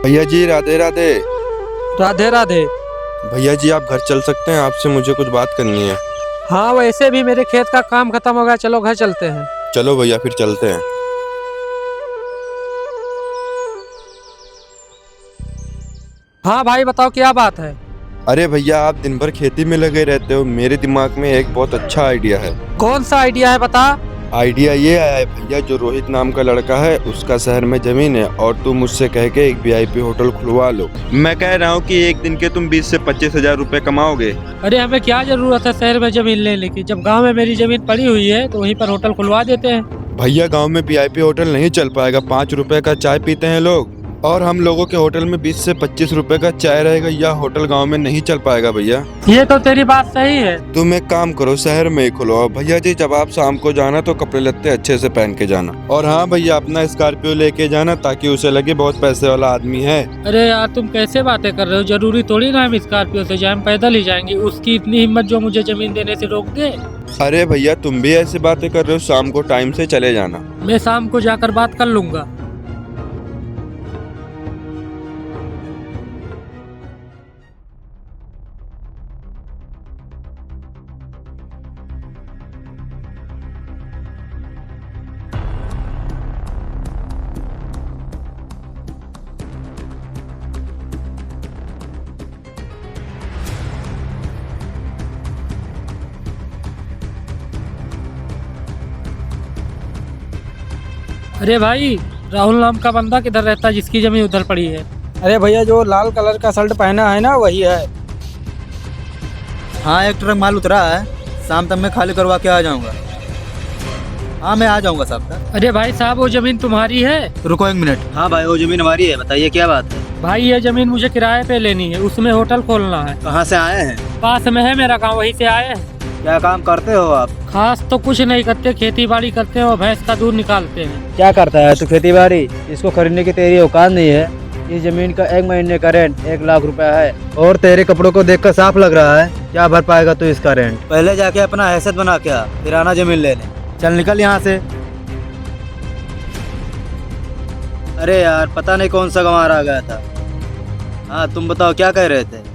भैया जी राधे राधे। राधे राधे। भैया जी आप घर चल सकते हैं, आपसे मुझे कुछ बात करनी है। हाँ, वैसे भी मेरे खेत का काम खत्म हो गया, चलो घर चलते हैं। चलो भैया फिर चलते हैं। हाँ भाई, बताओ क्या बात है। अरे भैया आप दिन भर खेती में लगे रहते हो, मेरे दिमाग में एक बहुत अच्छा आइडिया है। कौन सा आइडिया है, बता। आइडिया ये आया है भैया, जो रोहित नाम का लड़का है उसका शहर में जमीन है और तुम मुझसे कह के एक वीआईपी होटल खुलवा लो। मैं कह रहा हूँ कि एक दिन के तुम 20 से 25 हजार रुपए कमाओगे। अरे हमें क्या जरूरत है शहर में जमीन लेने की, जब गांव में मेरी जमीन पड़ी हुई है तो वहीं पर होटल खुलवा देते हैं। भैया गांव में वीआईपी होटल नहीं चल पाएगा, 5 रुपए का चाय पीते हैं लोग, और हम लोगों के होटल में 20 से 25 रुपए का चाय रहेगा। यह होटल गांव में नहीं चल पाएगा भैया। ये तो तेरी बात सही है। तुम एक काम करो, शहर में ही खुलवाओ। भैया जी जब आप शाम को जाना तो कपड़े लत्ते अच्छे से पहन के जाना, और हाँ भैया अपना स्कॉर्पियो लेके जाना ताकि उसे लगे बहुत पैसे वाला आदमी है। अरे यार तुम कैसे बातें कर रहे हो, जरूरी थोड़ी ना हम स्कॉर्पियो से जाए, हम पैदल ही जाएंगे। उसकी इतनी हिम्मत जो मुझे जमीन देने से रोक दे। अरे भैया तुम भी ऐसी बातें कर रहे हो, शाम को टाइम से चले जाना। मैं शाम को जाकर बात कर लूंगा। अरे भाई, राहुल नाम का बंदा किधर रहता है जिसकी जमीन उधर पड़ी है? अरे भैया, जो लाल कलर का शर्ट पहना है ना, वही है। हाँ, एक ट्रक माल उतरा है, शाम तक मैं खाली करवा के आ जाऊंगा। हाँ, मैं आ जाऊंगा साहब तक। अरे भाई साहब, वो जमीन तुम्हारी है? रुको एक मिनट। हाँ भाई, वो जमीन हमारी है, बताइए क्या बात है। भाई ये जमीन मुझे किराए पे लेनी है, उसमें होटल खोलना है। कहाँ से आए हैं? पास में है मेरा गांव, वहीं से आए हैं। क्या काम करते हो आप? खास तो कुछ नहीं करते, खेती बाड़ी करते हैं और भैंस का दूध निकालते हैं। क्या करता है तू खेती बाड़ी? इसको खरीदने की तेरी औकात नहीं है। इस जमीन का 1 महीने का रेंट 1 लाख रुपया है, और तेरे कपड़ों को देखकर साफ लग रहा है क्या भर पाएगा तू इसका रेंट? पहले जाके अपना हैसियत बना के आ, फिर आना जमीन लेने। चल निकल यहाँ से। अरे यार, पता नहीं कौन सा गंवार आ गया था। हाँ तुम बताओ, क्या कह रहे थे?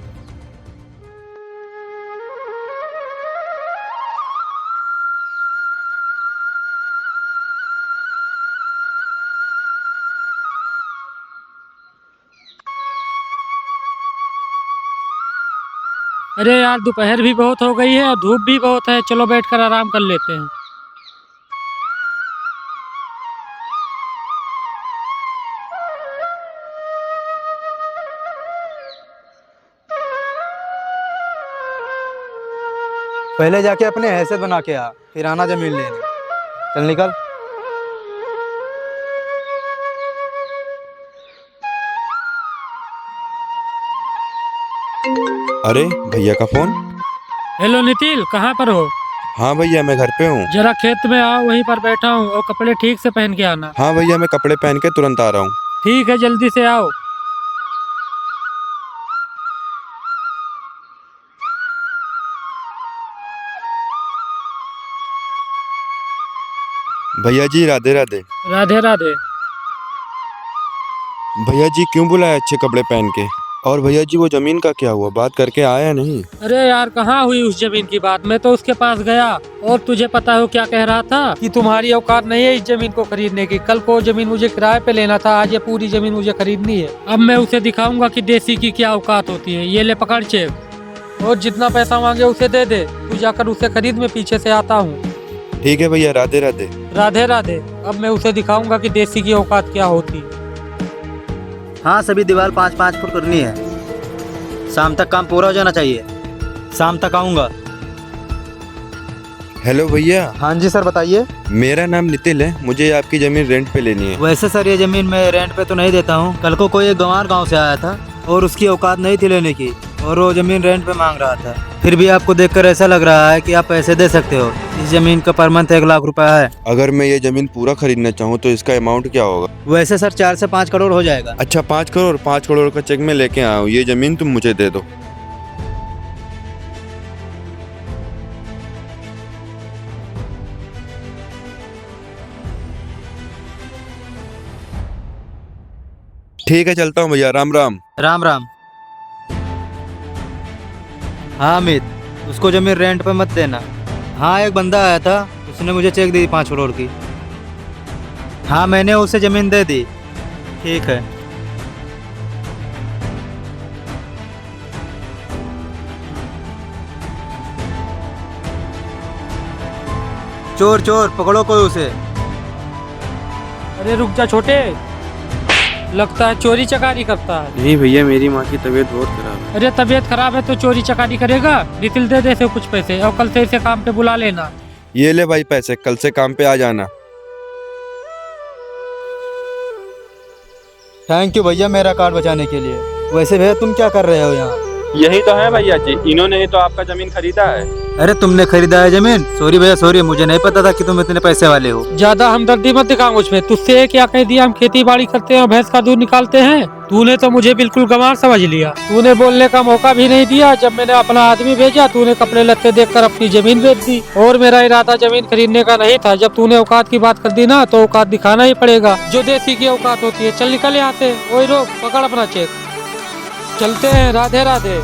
अरे यार, दोपहर भी बहुत हो गई है और धूप भी बहुत है, चलो बैठकर आराम कर लेते हैं। पहले जाके अपने हैसियत बना के आ, फिर आना जमीन लेने। चल निकल। अरे भैया का फोन। हेलो नितिल, कहाँ पर हो? हाँ भैया मैं घर पे हूँ। जरा खेत में आओ, वहीं पर बैठा हूँ, और कपड़े ठीक से पहन के आना। हाँ भैया मैं कपड़े पहन के तुरंत आ रहा हूँ। ठीक है, जल्दी से आओ। भैया जी राधे राधे। राधे राधे। भैया जी क्यों बुलाया अच्छे कपड़े पहन के? और भैया जी वो जमीन का क्या हुआ, बात करके आया नहीं? अरे यार, कहाँ हुई उस जमीन की बात? मैं तो उसके पास गया और तुझे पता है वो क्या कह रहा था कि तुम्हारी औकात नहीं है इस जमीन को खरीदने की। कल को जमीन मुझे किराए पे लेना था, आज ये पूरी जमीन मुझे खरीदनी है। अब मैं उसे दिखाऊंगा कि देसी की क्या औकात होती है। ये ले पकड़ चेक, और जितना पैसा मांगे उसे दे दे। तू जाकर उसे खरीद, मैं पीछे से आता हूँ। ठीक है भैया, राधे राधे। राधे राधे। अब मैं उसे दिखाऊंगा कि देसी की औकात क्या होती है। हाँ, सभी दीवार 5-5 फुट करनी है। शाम तक काम पूरा हो जाना चाहिए। शाम तक आऊँगा। हेलो भैया। हाँ जी सर, बताइए। मेरा नाम नितिल है, मुझे आपकी जमीन रेंट पे लेनी है। वैसे सर, ये जमीन मैं रेंट पे तो नहीं देता हूँ। कल को कोई एक गंवार गांव से आया था और उसकी औकात नहीं थी लेने की, और वो जमीन रेंट पे मांग रहा था। फिर भी आपको देखकर ऐसा लग रहा है कि आप पैसे दे सकते हो। इस जमीन का पर मंथ 1 लाख रुपया है। अगर मैं ये जमीन पूरा खरीदना चाहूँ तो इसका अमाउंट क्या होगा? वैसे सर 4 से 5 करोड़ हो जाएगा। अच्छा 5 करोड़। 5 करोड़ का चेक मैं लेके आया हूँ, ये जमीन तुम मुझे दे दो। ठीक है चलता हूँ भैया, राम राम। राम राम। हाँ अमित, उसको जमीन रेंट पे मत देना। हाँ एक बंदा आया था, उसने मुझे चेक दी 5 करोड़ की। हाँ मैंने उसे जमीन दे दी। ठीक है। चोर चोर पकड़ो कोई उसे। अरे रुक जा छोटे, लगता है चोरी चकारी करता है। नहीं भैया, मेरी माँ की तबीयत बहुत खराब है। अरे तबीयत खराब है तो चोरी चकारी करेगा? नितिल दे इसे कुछ पैसे और कल से इसे काम पे बुला लेना। ये ले भाई पैसे, कल से काम पे आ जाना। थैंक यू भैया मेरा कार्ड बचाने के लिए। वैसे भैया तुम क्या कर रहे हो यहाँ? यही तो है भैया जी, इन्होंने ही तो आपका जमीन खरीदा है। अरे तुमने खरीदा है जमीन? सॉरी भैया सॉरी, मुझे नहीं पता था कि तुम इतने पैसे वाले हो। ज्यादा हमदर्दी मत दिखा मुझ में। तुझसे क्या कह दिया? हम खेती बाड़ी करते हैं और भैंस का दूध निकालते हैं। तूने तो मुझे बिल्कुल गंवार समझ लिया। तूने बोलने का मौका भी नहीं दिया। जब मैंने अपना आदमी भेजा, तूने कपड़े लत्ते देखकर अपनी जमीन बेच दी। और मेरा इरादा जमीन खरीदने का नहीं था। जब तूने औकात की बात कर दी ना, तो औकात दिखाना ही पड़ेगा। जो देसी की औकात होती है। चल निकल यहाँ से। ओए रोक, पकड़ अपना चेक। चलते हैं। राधे राधे।